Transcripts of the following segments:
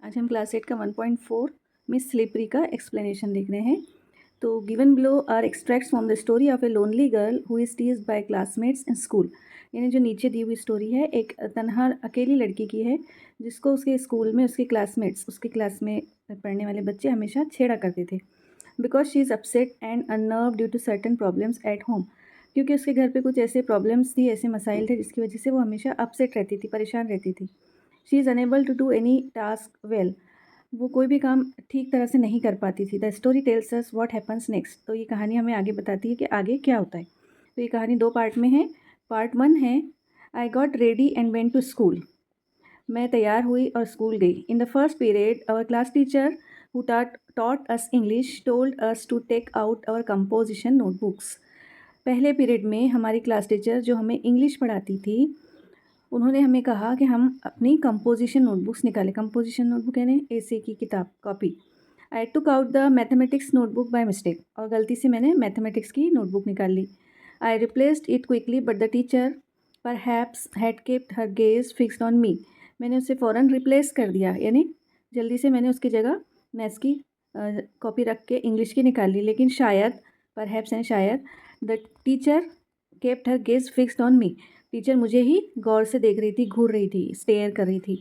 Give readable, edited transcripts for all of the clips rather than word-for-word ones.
आज हम क्लास 8 का 1.4 मिस स्लिपरी का एक्सप्लेनेशन देख रहे हैं। तो given below are extracts from the story of a lonely girl who is teased by classmates in school. यानी जो नीचे दी हुई स्टोरी है एक तनहा अकेली लड़की की है जिसको उसके स्कूल में उसके क्लासमेट्स उसके क्लास में पढ़ने वाले बच्चे हमेशा छेड़ा करते थे। Because she is upset and unnerved due to certain problems at home. क्योंकि उसके घर पे कुछ ऐसे प्रॉब्लम्स थी, ऐसे मसाइल थे जिसकी वजह से वो हमेशा अपसेट रहती थी, परेशान रहती थी। She is unable to do any task well. वो कोई भी काम ठीक तरह से नहीं कर पाती थी। The story tells us what happens next. तो ये कहानी हमें आगे बताती है कि आगे क्या होता है। तो ये कहानी 2 पार्ट में है। पार्ट 1 है I got ready and went to school. मैं तैयार हुई और स्कूल गई। In the first period our class teacher who taught us English told us to take out our composition notebooks। पहले पीरियड में हमारी क्लास टीचर जो हमें इंग्लिश पढ़ाती थी उन्होंने हमें कहा कि हम अपनी कंपोजिशन नोटबुक्स निकालें। कंपोजिशन नोटबुक यानी ऐसे की किताब, copy. I took out the mathematics notebook by mistake. और गलती से मैंने मैथमेटिक्स की नोटबुक निकाल ली। I replaced it quickly but the teacher perhaps had kept her gaze fixed on me. मैंने उसे फ़ौरन रिप्लेस कर दिया, यानी जल्दी से मैंने उसकी जगह मैथ्स की कॉपी रख के इंग्लिश की निकाल ली। लेकिन शायद, परहैप्स यानी शायद, the teacher kept her gaze fixed on me. Teacher मुझे ही गौर से देख रही थी, घूर रही थी, स्टेयर कर रही थी।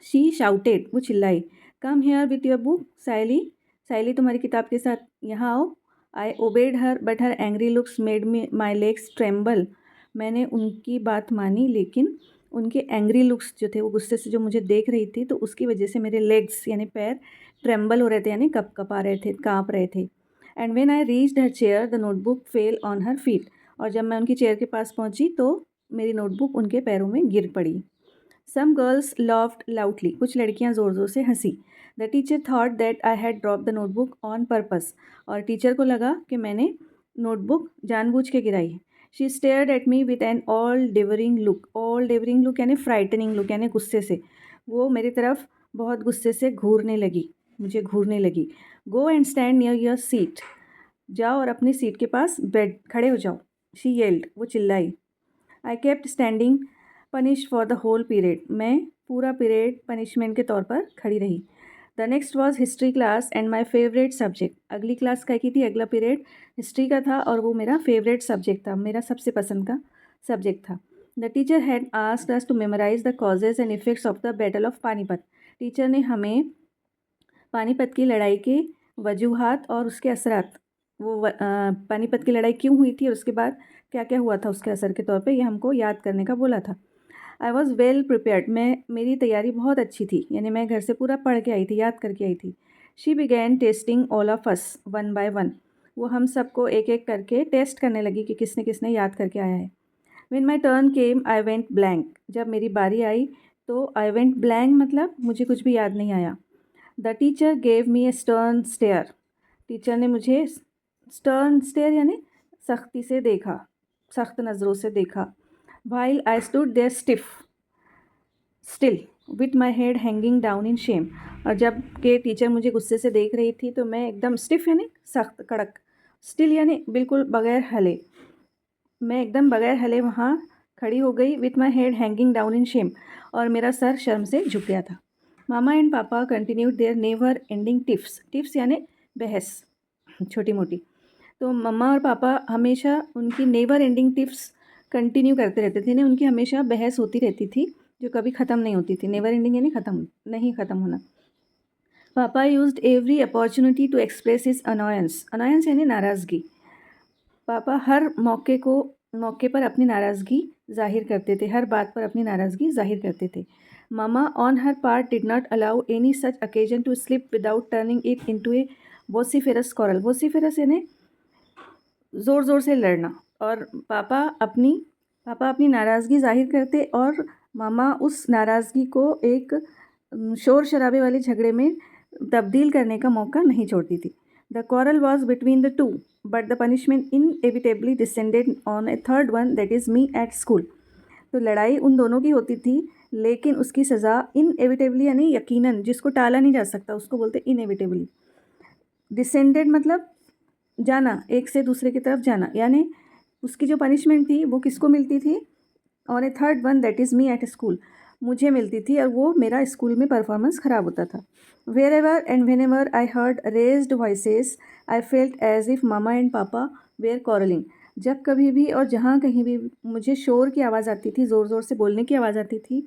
शी शाउटेड, वो चिल्लाई, come here with your book Sayali. Sayali तुम्हारी किताब के साथ यहाँ आओ। I obeyed her but her angry looks made me my legs tremble. मैंने उनकी बात मानी लेकिन उनके एंग्री लुक्स जो थे, वो गुस्से से जो मुझे देख रही थी, तो उसकी वजह से मेरे लेग्स यानी पैर ट्रेम्बल हो रहे थे, यानी कपा रहे थे, काँप रहे थे। And when I reached her chair the notebook fell on her feet. और जब मैं उनकी चेयर के पास पहुंची तो मेरी नोटबुक उनके पैरों में गिर पड़ी। Some girls laughed loudly. कुछ लड़कियां ज़ोर ज़ोर से हंसी। The teacher thought that I had drop the notebook on purpose. और टीचर को लगा कि मैंने नोटबुक जानबूझ के गिराई। She stared at me with an all devouring look. All devouring look यानी फ्राइटनिंग लुक, यानी गुस्से से। वो मेरी तरफ बहुत गुस्से से घूरने लगी, मुझे घूरने लगी। Go and stand near your seat. जाओ और अपनी सीट के पास बेड खड़े हो जाओ। शी येल्ड, वो चिल्लाई। I kept standing punish for the whole period. मैं पूरा पीरियड पनिशमेंट के तौर पर खड़ी रही। The next was history class and my favourite subject. अगली क्लास क्या की थी, अगला पीरियड हिस्ट्री का था और वो मेरा फेवरेट सब्जेक्ट था, मेरा सबसे पसंद का सब्जेक्ट था। The teacher had asked us to memorise the causes and effects of the battle of Panipat. Teacher ने हमें पानीपत की लड़ाई के वजूहात और उसके असरात, वो पानीपत की लड़ाई क्यों हुई थी और उसके बाद क्या क्या हुआ था उसके असर के तौर पे, ये हमको याद करने का बोला था। I was well prepared. मेरी तैयारी बहुत अच्छी थी, यानी मैं घर से पूरा पढ़ के आई थी, याद करके आई थी। She began testing all of us one by one. वो हम सबको एक एक करके टेस्ट करने लगी कि किसने किसने याद करके आया है। When my turn came I went blank. जब मेरी बारी आई तो आई वेंट ब्लैंक मतलब मुझे कुछ भी याद नहीं आया। The teacher gave me a stern stare. Teacher ने मुझे स्टर्न स्टेयर यानी सख्ती से देखा, सख्त नज़रों से देखा। While I stood there still with my head hanging down in shame. और जब के टीचर मुझे गुस्से से देख रही थी तो मैं एकदम स्टिफ यानी सख्त, कड़क, स्टिल यानी बिल्कुल बगैर हिले, मैं एकदम बगैर हिले वहाँ खड़ी हो गई। With my head hanging down in shame, और मेरा सर शर्म से झुक गया था। Mama and papa continued their never ending tips. Tips यानी बहस, छोटी मोटी। तो मम्मा और पापा हमेशा उनकी नेवर एंडिंग टिप्स कंटिन्यू करते रहते थे, ना उनकी हमेशा बहस होती रहती थी जो कभी ख़त्म नहीं होती थी। नेवर एंडिंग यानी ख़त्म नहीं, ख़त्म होना। Papa used every opportunity to express his annoyance. Annoyance यानी नाराज़गी। पापा हर मौके पर अपनी नाराज़गी जाहिर करते थे, हर बात पर अपनी नाराज़गी जाहिर करते थे। Mama on her part did not allow any such occasion to slip without turning it into a vociferous quarrel। Vociferous यानी ज़ोर ज़ोर से लड़ना। और पापा अपनी नाराज़गी जाहिर करते और मामा उस नाराज़गी को एक शोर शराबे वाले झगड़े में तब्दील करने का मौका नहीं छोड़ती थी। The quarrel was between the two but the punishment inevitably descended on a third one, that is me at school। तो लड़ाई उन दोनों की होती थी लेकिन उसकी सज़ा इनएविटेबली यानी यकीनन, जिसको टाला नहीं जा सकता उसको बोलते इनएविटेबली। डिसेंडेड मतलब जाना, एक से दूसरे की तरफ जाना, यानी उसकी जो पनिशमेंट थी वो किसको मिलती थी? और a third one that is me at school, मुझे मिलती थी और वो मेरा स्कूल में परफॉर्मेंस ख़राब होता था। Wherever and whenever I heard raised voices I felt as if mama and papa were quarrelling, जब कभी भी और जहाँ कहीं भी मुझे शोर की आवाज़ आती थी, ज़ोर ज़ोर से बोलने की आवाज़ आती थी,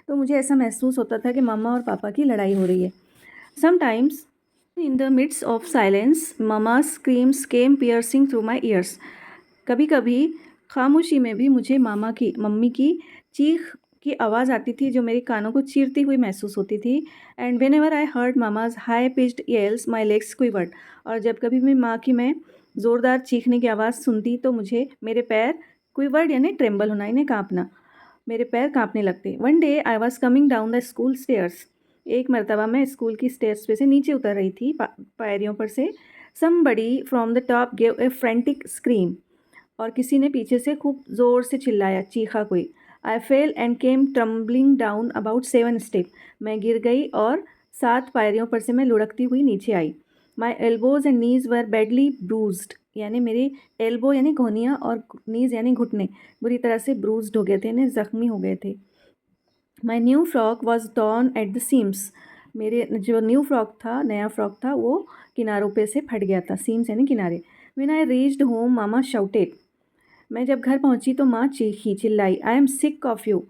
तो मुझे ऐसा महसूस होता था कि मामा और पापा की लड़ाई हो रही है। Sometimes in the midst of silence mama screams came piercing through my ears, कभी कभी खामोशी में भी मुझे मम्मी की चीख की आवाज़ आती थी जो मेरे कानों को चीरती हुई महसूस होती थी। And whenever I heard mama's high pitched येल्स my legs quivered, और जब कभी भी माँ की मैं ज़ोरदार चीखने की आवाज़ सुनती तो मुझे मेरे पैर क्विवर्ड यानी ट्रेम्बल होना, इन्हें काँपना, मेरे पैर काँपने लगते। One day I was coming down the school stairs, एक मरतबा मैं स्कूल की स्टेयर्स पे से नीचे उतर रही थी, पायरियों पर से। Somebody from the top gave a frantic scream, और किसी ने पीछे से खूब ज़ोर से चिल्लाया, चीखा कोई। I fell and came tumbling down about 7 step, मैं गिर गई और 7 पायरियों पर से मैं लुढ़कती हुई नीचे आई। My elbows and knees were badly bruised, यानी मेरी एल्बो यानी घोनियाँ और नीज यानी घुटने बुरी तरह से ब्रूज्ड हो गए थे, यानी ज़ख्मी हो गए थे। My new frock was torn at the seems, मेरे जो न्यू फ्रॉक था, नया फ्रॉक था, वो किनारों पे से फट गया था, सीम्स यानी किनारे। When I reached home mama shouted, मैं जब घर पहुंची तो माँ चीखी, चिल्लाई, I am sick of you,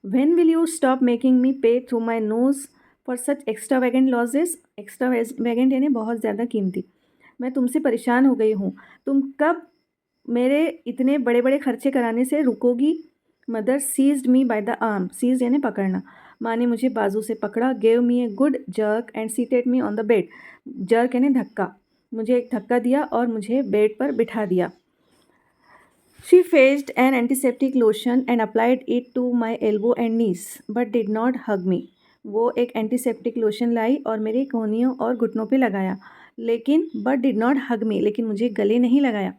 when will you stop making me pay through my nose for such extravagant losses. Extravagant यानी बहुत ज़्यादा कीमती, मैं तुमसे परेशान हो गई हूँ, तुम कब मेरे इतने बड़े बड़े खर्चे कराने से रुकोगी? Mother seized me by the arm, seize यानी पकड़ना, माँ ने मुझे बाजू से पकड़ा, gave me a good jerk and seated me on the bed, jerk यानी धक्का, मुझे एक धक्का दिया और मुझे बेड पर बिठा दिया। She fetched an antiseptic lotion and applied it to my elbow and knees, but did not hug me. वो एक एंटीसेप्टिक लोशन लाई और मेरी कोहनियों और घुटनों पे लगाया, लेकिन but did not hug me, लेकिन मुझे गले नहीं लगाया।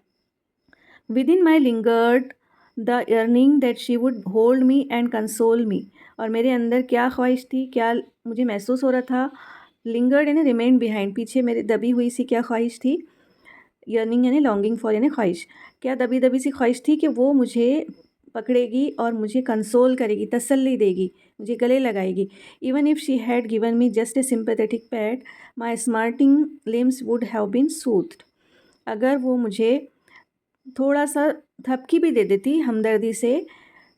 Within my lingered the yearning that she would hold me and console me, और मेरे अंदर क्या ख्वाहिश थी, क्या मुझे महसूस हो रहा था, लिंगर्ड यानी रिमेन बिहाइंड, पीछे मेरे दबी हुई सी क्या ख्वाहिश थी, यर्निंग यानी लॉन्गिंग फॉर यानी ख्वाहिश, क्या दबी दबी सी ख्वाहिश थी कि वो मुझे पकड़ेगी और मुझे कंसोल करेगी, तसल्ली देगी, मुझे गले लगाएगी। Even if she had given me just a sympathetic pat my smarting limbs would have been soothed, अगर वो मुझे थोड़ा सा थपकी भी दे देती हमदर्दी से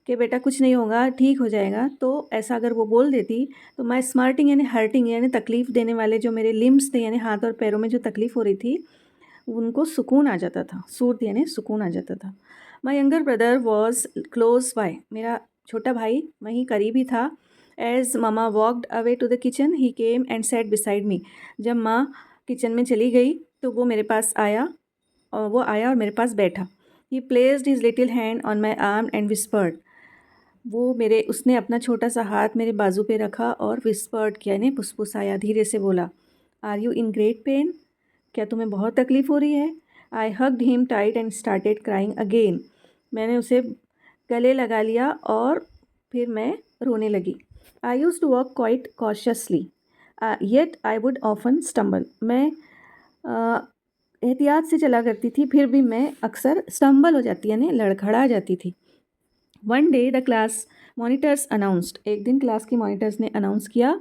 कि बेटा कुछ नहीं होगा, ठीक हो जाएगा, तो ऐसा अगर वो बोल देती तो माई स्मार्टिंग यानी हर्टिंग यानी तकलीफ़ देने वाले जो मेरे लिम्स थे यानी हाथ और पैरों में जो तकलीफ़ हो रही थी उनको सुकून आ जाता था, सूर्त यानी सुकून आ जाता था। My younger brother was close by, मेरा छोटा भाई वहीं करीब ही था। As mama walked away to the kitchen he came and sat beside me, जब माँ किचन में चली गई तो वो मेरे पास आया, और वो आया और मेरे पास बैठा। ही placed his little hand on my arm and whispered, वो मेरे उसने अपना छोटा सा हाथ मेरे बाजू पे रखा और विस्पर्ड किया, यानी फुसफुसाया, धीरे से बोला, are you in great pain, क्या तुम्हें बहुत तकलीफ़ हो रही है? I hugged him tight and started crying again, मैंने उसे गले लगा लिया और फिर मैं रोने लगी। I used to walk quite cautiously yet I would often stumble, मैं एहतियात से चला करती थी, फिर भी मैं अक्सर स्टम्बल हो जाती यानी लड़खड़ा जाती थी। One day the class monitors announced, एक दिन क्लास की मॉनिटर्स ने अनाउंस किया,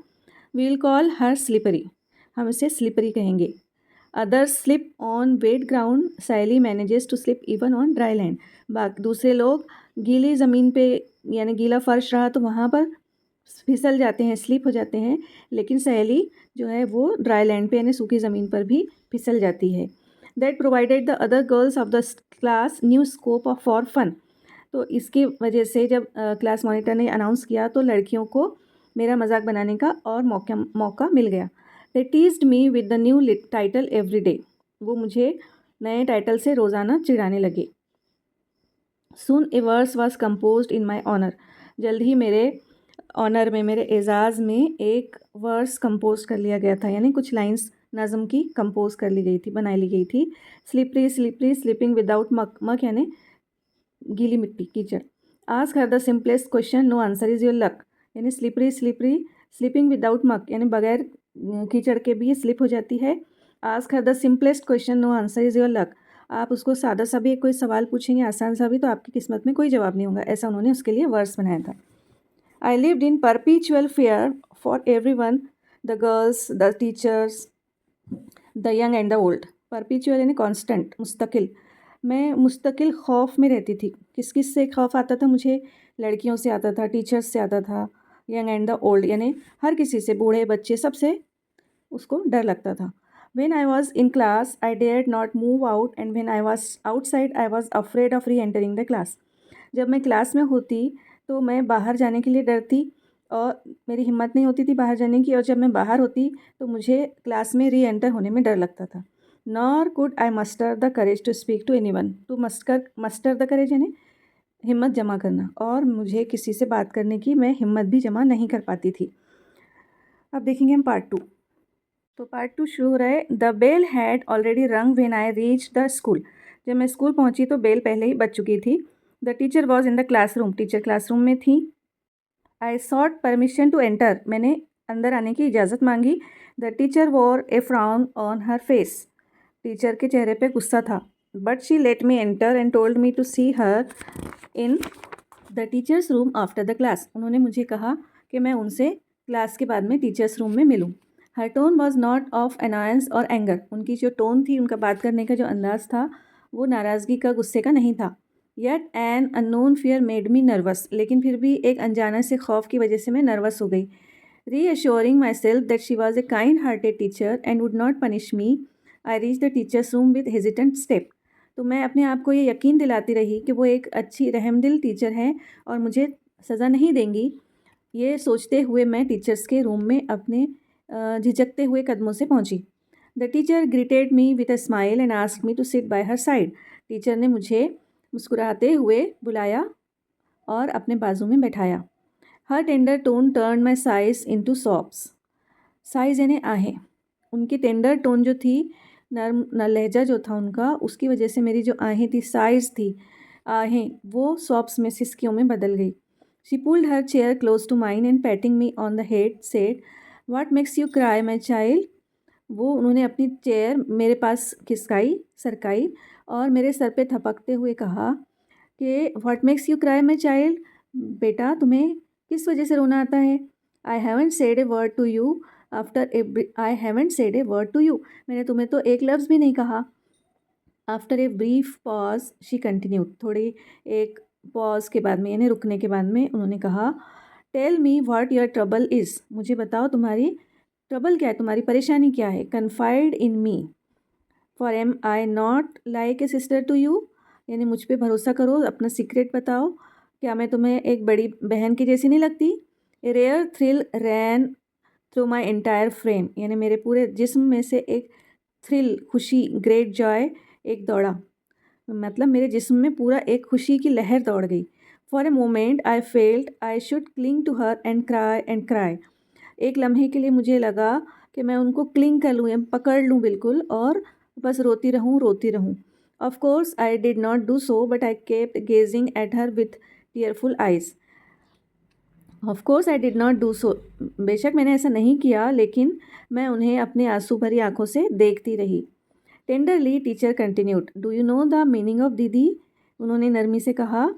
we will call her slippery, हम इसे स्लिपरी कहेंगे। Others slip on wet ground, Sally manages to slip even on dry land, बाकी दूसरे लोग गीली ज़मीन पे यानी गीला फर्श रहा तो वहाँ पर फिसल जाते हैं, स्लिप हो जाते हैं, लेकिन सहेली जो है वो ड्राई लैंड पे यानी सूखी ज़मीन पर भी फिसल जाती है। That provided the other girls of the class new scope of for fun, तो इसकी वजह से जब क्लास मॉनिटर ने अनाउंस किया तो लड़कियों को मेरा मजाक बनाने का और मौका मिल गया। They teased me with the new title every day, वो मुझे नए टाइटल से रोज़ाना चिढ़ाने लगे। Soon a verse was compose in my honour, जल्द ही मेरे ऑनर में, मेरे एजाज़ में एक वर्स कंपोज कर लिया गया था, यानी कुछ लाइंस नज़म की कंपोज कर ली गई थी, बनाई ली गई थी। स्लिपरी स्लिपरी स्लिपिंग विदाउट मक, मक यानी गीली मिट्टी, कीचड़। Ask her the simplest question, no answer is your luck, यानी slippery slippery, slipping without muck यानी बगैर कीचड़ के भी ये स्लिप हो जाती है। Ask her the simplest question, no answer is your luck. आप उसको सादा सा भी कोई सवाल पूछेंगे, आसान सा भी, तो आपकी किस्मत में कोई जवाब नहीं होगा। ऐसा उन्होंने उसके लिए वर्स बनाया था। I lived in परपीचुअल fear for every one, the girls, the teachers, the young and the old. परपीचुअल यानी कॉन्स्टेंट, मुस्तकिल। मैं मुस्तकिल खौफ में रहती थी। किस किस से खौफ आता था मुझे? लड़कियों से आता था, टीचर्स से आता था, यंग एंड द ओल्ड यानी हर किसी से, बूढ़े बच्चे सबसे उसको डर लगता था। When I was in class, I dared not move out, and when I was outside, I was afraid of re-entering the class. जब मैं क्लास में होती तो मैं बाहर जाने के लिए डरती और मेरी हिम्मत नहीं होती थी बाहर जाने की, और जब मैं बाहर होती तो मुझे क्लास में री एंटर होने में डर लगता था। Nor could I muster the courage to speak to anyone. To muster the courage यानी हिम्मत जमा करना, और मुझे किसी से बात करने की मैं हिम्मत भी जमा नहीं कर पाती थी। अब देखेंगे हम पार्ट 2। तो पार्ट 2 शुरू हो रहा है। द बेल हैड ऑलरेडी रंग when I reach the school. जब मैं स्कूल पहुंची तो बेल पहले ही बज चुकी थी। The teacher was in the classroom. Teacher classroom में थी। I sought permission to enter. मैंने अंदर आने की इजाज़त मांगी। The teacher wore a frown on her face. Teacher के चेहरे पे गुस्सा था। But she let me enter and told me to see her in the teachers room after the class. उन्होंने मुझे कहा कि मैं उनसे क्लास के बाद में टीचर्स रूम में मिलूँ। Her tone was not of annoyance और एंगर। उनकी जो टोन थी, उनका बात करने का जो अंदाज़ था, वो नाराज़गी का, गुस्से का नहीं था। Yet an unknown fear made me nervous. लेकिन फिर भी एक अनजाने से खौफ की वजह से मैं नर्वस हो गई। Reassuring my self that she was a kind hearted teacher and would not punish me, I reach the teachers room with hesitant step. तो मैं अपने आप को ये यकीन दिलाती रही कि वो एक अच्छी रहमदिल टीचर हैं और मुझे सज़ा नहीं देंगी। ये सोचते हुए मैं टीचर्स के रूम में अपने झिझकते हुए कदमों से पहुंची। The teacher greeted me with a smile and asked me to sit by her side. Teacher ने मुझे मुस्कुराते हुए बुलाया और अपने बाजू में बैठाया। Her tender tone turn my sighs into sobs. Sighs यानी आहें। उनकी टेंडर टोन जो थी, नर्म न लहजा जो था उनका, उसकी वजह से मेरी जो आहें थी, साइज थी, आहें, वो सॉप्स में, सिसकियों में बदल गई। She pulled her chair close to mine and patting me on the head said, what makes you cry my child. वो उन्होंने अपनी चेयर मेरे पास खिसकाई, सरकाई, और मेरे सर पे थपकते हुए कहा कि what makes you cry my child, बेटा तुम्हें किस वजह से रोना आता है। I haven't said a word to you I haven't said a word to you. मैंने तुम्हें तो एक लफ्ज़ भी नहीं कहा। After a brief pause she continued. थोड़ी एक पॉज के बाद में, यानी रुकने के बाद में, उन्होंने कहा, tell me what your trouble is. मुझे बताओ तुम्हारी ट्रबल क्या है, तुम्हारी परेशानी क्या है। Confide in me, for am I not like a sister to you. यानी मुझ पे भरोसा करो, अपना सीक्रेट बताओ, क्या मैं तुम्हें एक बड़ी बहन की जैसी नहीं लगती। A rare thrill ran through my entire frame. यानी मेरे पूरे जिस्म में से एक थ्रिल, खुशी, ग्रेट जॉय, एक दौड़ा, मतलब मेरे जिस्म में पूरा एक खुशी की लहर दौड़ गई। For a moment I felt I should cling to her and cry and cry. एक लम्हे के लिए मुझे लगा कि मैं उनको क्लिंग कर लूँ, या पकड़ लूँ बिल्कुल, और बस रोती रहूँ, रोती रहूँ। Of course I did not do so, but I kept gazing at her with tearful eyes. Of course I did not do so. बेशक मैंने ऐसा नहीं किया, लेकिन मैं उन्हें अपनी आंसू भरी आंखों से देखती रही। Tenderly teacher continued, do you know the meaning of दीदी। उन्होंने नरमी से कहा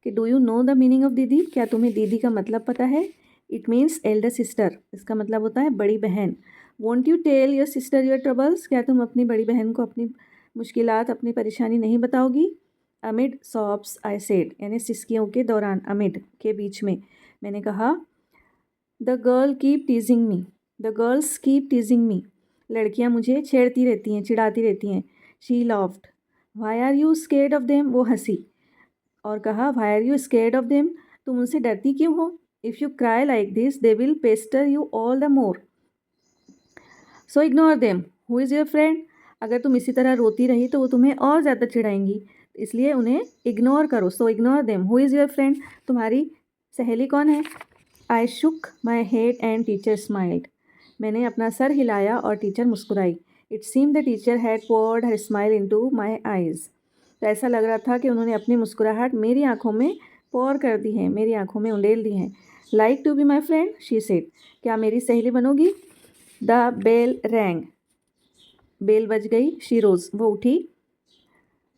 कि do you know the meaning of दीदी, क्या तुम्हें दीदी का मतलब पता है। इट मीन्स एल्डर सिस्टर, इसका मतलब होता है बड़ी बहन। Won't you tell your sister your troubles, क्या तुम अपनी बड़ी बहन को अपनी मुश्किलात, अपनी परेशानी नहीं बताओगी। अमिड सॉब्स आई सेड, यानी सिसकियों के दौरान, अमिड के बीच में, मैंने कहा, the girl keep teasing me, the girls keep teasing me. लड़कियां मुझे छेड़ती रहती हैं, चिढ़ाती रहती हैं। She laughed, why are you scared of them. वो हंसी और कहा, why are you scared of them, तुम उनसे डरती क्यों हो। If you cry like this they will pester you all the more, so ignore them, who is your friend. अगर तुम इसी तरह रोती रही तो वो तुम्हें और ज़्यादा चिढ़ाएंगी, इसलिए उन्हें इग्नोर करो। So ignore them, who is your friend, तुम्हारी सहेली कौन है। I shook my head and teacher smiled. मैंने अपना सर हिलाया और टीचर मुस्कुराई। It seem the teacher had poured her smile into my eyes. तो ऐसा लग रहा था कि उन्होंने अपनी मुस्कुराहट मेरी आंखों में पोर कर दी है, मेरी आंखों में उंडेल दी हैं। Like to be my friend, she said, क्या मेरी सहेली बनोगी? द बेल रैंग, बेल बज गई। शी रोज़, वो उठी।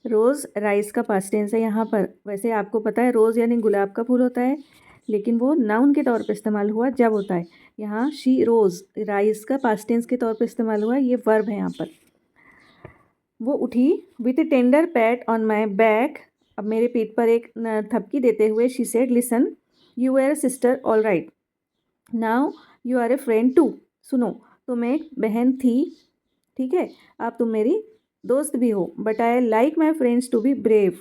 रोज़ राइस का पास्ट टेंस है यहाँ पर। वैसे आपको पता है रोज़ यानी गुलाब का फूल होता है, लेकिन वो नाउन के तौर पे इस्तेमाल हुआ जब होता है। यहाँ शी रोज़ राइस का पास्ट टेंस के तौर पे इस्तेमाल हुआ, ये वर्ब है यहाँ पर। वो उठी with a tender pat on my back, अब मेरे पीठ पर एक थपकी देते हुए she said, listen, you are a sister all right, now you are a friend too, सुनो तुम एक बहन थी, ठीक है, अब तुम मेरी दोस्त भी हो। But I like my friends to be brave,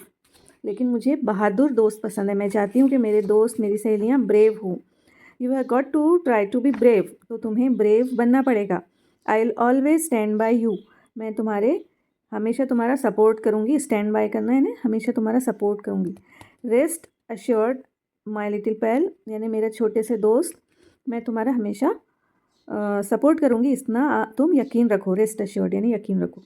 लेकिन मुझे बहादुर दोस्त पसंद है, मैं चाहती हूँ कि मेरे दोस्त मेरी सहेलियाँ ब्रेव हो। You have got to try to be brave, तो तुम्हें ब्रेव बनना पड़ेगा। I will always stand by you, मैं तुम्हारे हमेशा तुम्हारा सपोर्ट करूँगी। स्टैंड बाय करना है ना, हमेशा तुम्हारा सपोर्ट करूँगी। रेस्ट अश्योर्ड माई लिटिल पैल, यानी मेरे छोटे से दोस्त, मैं तुम्हारा हमेशा सपोर्ट करूँगी, इतना तुम यकीन रखो। रेस्ट अश्योर्ड यानी यकीन रखो।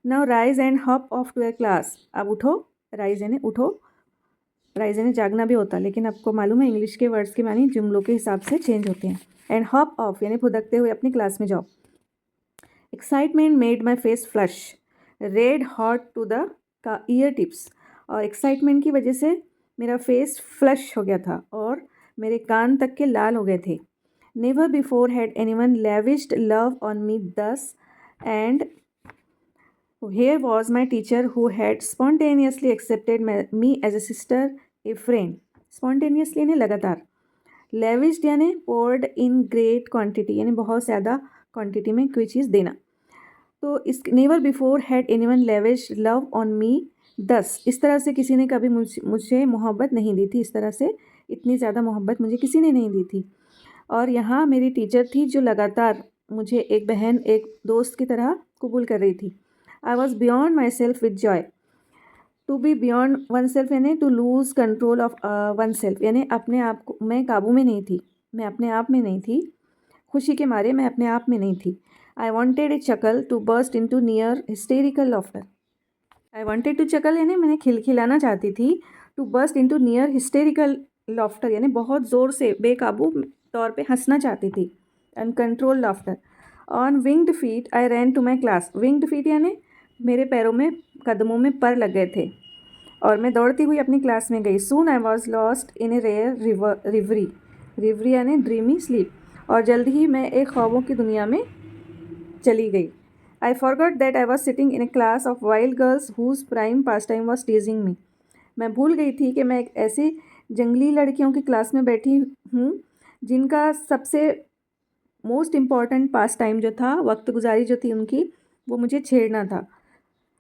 Now rise and hop off to your class, अब उठो। राइज यानी उठो, राइज यानी जागना भी होता है, लेकिन आपको मालूम है इंग्लिश के वर्ड्स के मानी जुमलों के हिसाब से चेंज होते हैं। एंड हॉप ऑफ यानी फुदकते हुए अपनी क्लास में जाओ। Excitement made my face flush, red hot to the का ईयर टिप्स, और एक्साइटमेंट की वजह से मेरा फेस फ्लश हो गया था और मेरे कान तक के लाल हो गए थे। Never before had anyone lavished love on me thus, and here was my teacher who had spontaneously accepted me as a sister, a friend. Spontaneously यानी लगातार। Lavished यानी poured in great quantity यानी बहुत ज़्यादा क्वांटिटी में कोई चीज़ देना। तो इस never before had anyone lavished love on me thus, इस तरह से किसी ने कभी मुझे मोहब्बत नहीं दी थी, इस तरह से इतनी ज़्यादा मोहब्बत मुझे किसी ने नहीं दी थी। और यहाँ मेरी टीचर थी जो लगातार मुझे एक बहन, एक दोस्त की तरह कबूल कर रही थी। I was beyond myself with joy. To be beyond oneself यानी to lose control of oneself, यानी अपने आप को मैं काबू में नहीं थी, मैं अपने आप में नहीं थी, खुशी के मारे मैं अपने आप में नहीं थी। I wanted a chuckle to burst into near hysterical laughter. I wanted to chuckle यानी मैंने खिलखिलाना चाहती थी, to burst into near hysterical laughter यानी बहुत ज़ोर से बेकाबू तौर पे हंसना चाहती थी, uncontrolled laughter. On winged feet I ran to my class. Winged feet यानी मेरे पैरों में, कदमों में पर लग गए थे और मैं दौड़ती हुई अपनी क्लास में गई। Soon I was lost in a rare reverie, reverie यानी ड्रीमी स्लीप, और जल्द ही मैं एक ख्वाबों की दुनिया में चली गई। I forgot that I was sitting in a class of wild girls whose prime pastime was teasing me, मैं भूल गई थी कि मैं एक ऐसी जंगली लड़कियों की क्लास में बैठी हूँ जिनका सबसे मोस्ट इम्पॉर्टेंट पास टाइम जो था, वक्त गुजारी जो थी उनकी, वो मुझे छेड़ना था।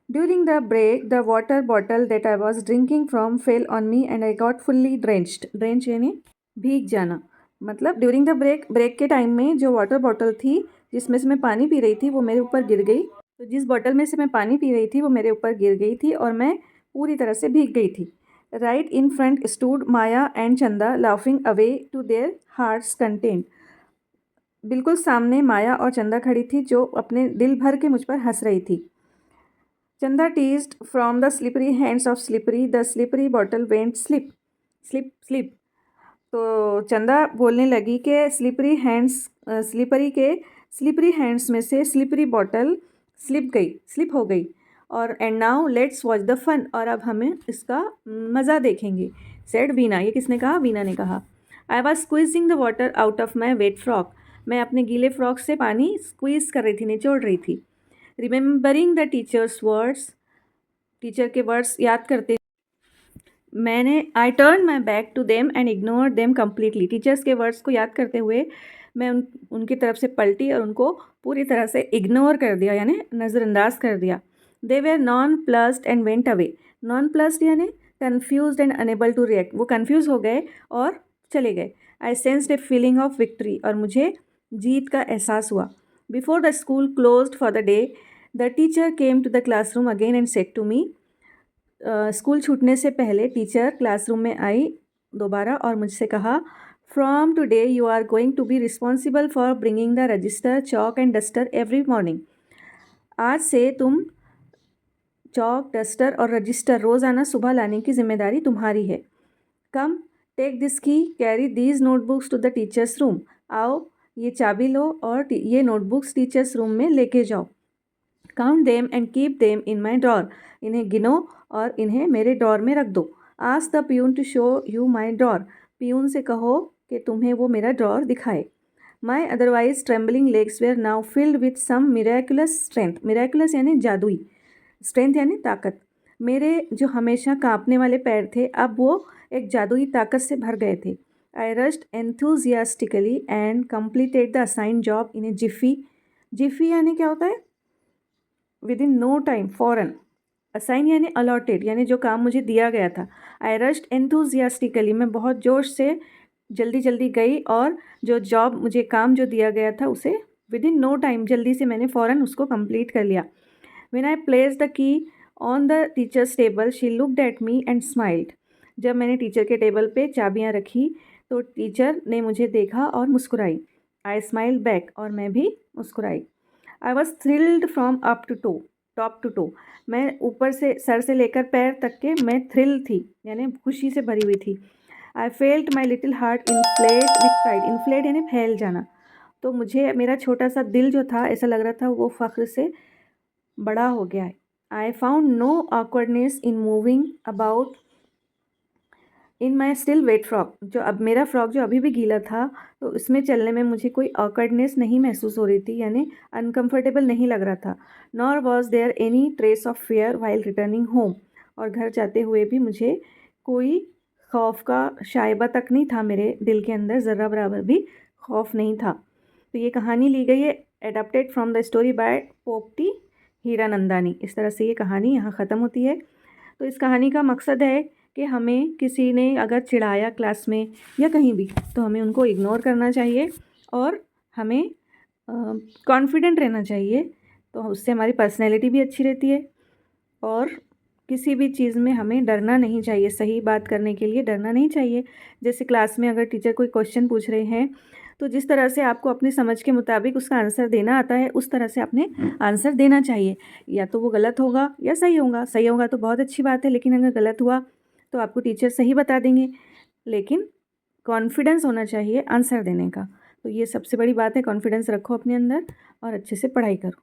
During the break, the water bottle that I was drinking from fell on me and I got fully drenched. Drench यानी भीग जाना, मतलब ड्यूरिंग द ब्रेक के टाइम में जो वाटर बॉटल थी जिसमें से मैं पानी पी रही थी वो मेरे ऊपर गिर गई। तो जिस बॉटल में से मैं पानी पी रही थी वो मेरे ऊपर गिर गई थी और मैं पूरी तरह से भीग गई थी। Right in front stood Maya and Chanda laughing away to their hearts content, बिल्कुल सामने माया और चंदा खड़ी थी जो अपने दिल भर के मुझ पर हंस रही थी। चंदा teased from the slippery hands of slippery, the slippery bottle went slip, slip slip. तो चंदा बोलने लगी कि स्लिपरी हैंड्स में से स्लिपरी बॉटल स्लिप हो गई। और and now let's watch the fun, और अब हमें इसका मज़ा देखेंगे। सेड वीना, ये किसने कहा? वीना ने कहा। I was squeezing the water out of my weight frock, मैं अपने गीले फ्रॉक से पानी स्क्वीज़ कर रही थी, निचोड़ रही थी। Remembering the teachers words, teacher के वर्ड्स याद करते मैंने I turn my back to them and ignore them completely, teachers के वर्ड्स को याद करते हुए मैं उनकी तरफ से पलटी और उनको पूरी तरह से इग्नोर कर दिया यानी नज़रअंदाज कर दिया। They were nonplussed and went away, nonplussed यानी confuse and unable to react, वो कन्फ्यूज़ हो गए और चले गए। I sensed a feeling of victory, और मुझे जीत का एहसास हुआ। Before the school closed for the day, the teacher came to the classroom again and said to me, school छूटने से पहले टीचर क्लासरूम में आई दोबारा और मुझसे कहा, from today you are going to be responsible for bringing the register chalk and duster every morning, आज से तुम चॉक डस्टर और रजिस्टर रोज़ाना सुबह लाने की जिम्मेदारी तुम्हारी है। Come take this key, carry these notebooks to the teachers room. आओ ये चाबी लो और ये नोटबुक्स टीचर्स रूम में लेके जाओ। Count them and keep them in my drawer. इन्हें गिनो और इन्हें मेरे ड्रॉर में रख दो। Ask the peon to show you my drawer. Peon से कहो कि तुम्हें वो मेरा ड्रॉर दिखाए। My otherwise trembling legs were now filled with some miraculous strength. Miraculous यानी जादुई, स्ट्रेंथ यानी ताकत। मेरे जो हमेशा कांपने वाले पैर थे अब वो एक जादुई ताकत से भर गए थे। I rushed enthusiastically and completed the assign job in a jiffy. Jiffy यानी क्या होता है? विद इन नो टाइम, फ़ौरन। असाइन यानी अलॉटेड, यानी जो काम मुझे दिया गया था। आई रश्ड एंथुजियास्टिकली, मैं बहुत जोश से जल्दी जल्दी गई और जो जॉब मुझे काम जो दिया गया था उसे विद इन नो टाइम, जल्दी से मैंने फ़ौरन उसको कंप्लीट कर लिया। When I placed the key on the teacher's table, she looked at me and smiled. जब मैंने टीचर के टेबल पे चाबियां रखी तो टीचर ने मुझे देखा और मुस्कुराई। I smiled back, और मैं भी मुस्कुराई। I was thrilled from up to toe, top to toe. मैं ऊपर से सर से लेकर पैर तक के मैं थ्रिल थी, यानी खुशी से भरी हुई थी। I felt my little heart inflate with pride. Inflate यानी फैल जाना। तो मुझे मेरा छोटा सा दिल जो था ऐसा लग रहा था वो फ़ख्र से बड़ा हो गया है। I found no awkwardness in moving about in my still wet frock. जो अब मेरा फ्रॉक जो अभी भी गीला था तो उसमें चलने में मुझे कोई ऑकवर्डनेस नहीं महसूस हो रही थी, यानी अनकम्फर्टेबल नहीं लग रहा था। Nor was there any trace of fear while returning home. और घर जाते हुए भी मुझे कोई खौफ का शायबा तक नहीं था, मेरे दिल के अंदर ज़र्रा बराबर भी खौफ नहीं था। तो ये कहानी ली गई है adapted from the story by पोपटी हीरानंदानी। इस तरह से ये कहानी यहाँ ख़त्म होती है। तो इस कहानी का मकसद है कि हमें किसी ने अगर चिढ़ाया क्लास में या कहीं भी तो हमें उनको इग्नोर करना चाहिए और हमें कॉन्फिडेंट रहना चाहिए। तो उससे हमारी पर्सनैलिटी भी अच्छी रहती है और किसी भी चीज़ में हमें डरना नहीं चाहिए। सही बात करने के लिए डरना नहीं चाहिए। जैसे क्लास में अगर टीचर कोई क्वेश्चन पूछ रहे हैं तो जिस तरह से आपको अपनी समझ के मुताबिक उसका आंसर देना आता है उस तरह से आपने आंसर देना चाहिए। या तो वो गलत होगा या सही होगा। सही होगा तो बहुत अच्छी बात है, लेकिन अगर गलत हुआ तो आपको टीचर सही बता देंगे, लेकिन कॉन्फिडेंस होना चाहिए आंसर देने का। तो ये सबसे बड़ी बात है, कॉन्फिडेंस रखो अपने अंदर और अच्छे से पढ़ाई करो।